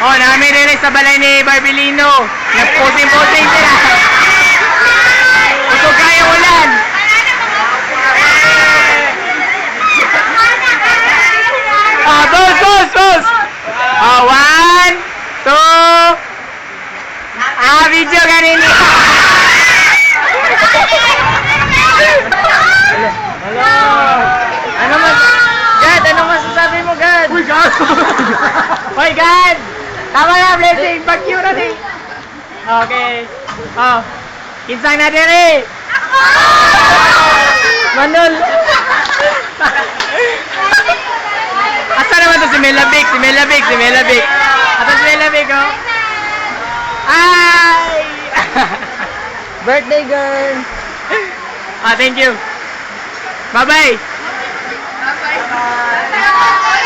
Oh, namin rin sa balay ni Barbilino. Nagputing-puting sila. Usog kaya ulan. Sus! One, two. Video ganini. Hello. Ano masasabi mo, God? Uy, God! Hoy, God! Tama na, blessing. Pag-cue na din. Okay. Oh. Kinsang na din eh. Manol. Asa naman to si Melabik? Si Melabik. Asa si Melabik, oh? Ay! Birthday girl! Thank you. Bye-bye. Bye-bye!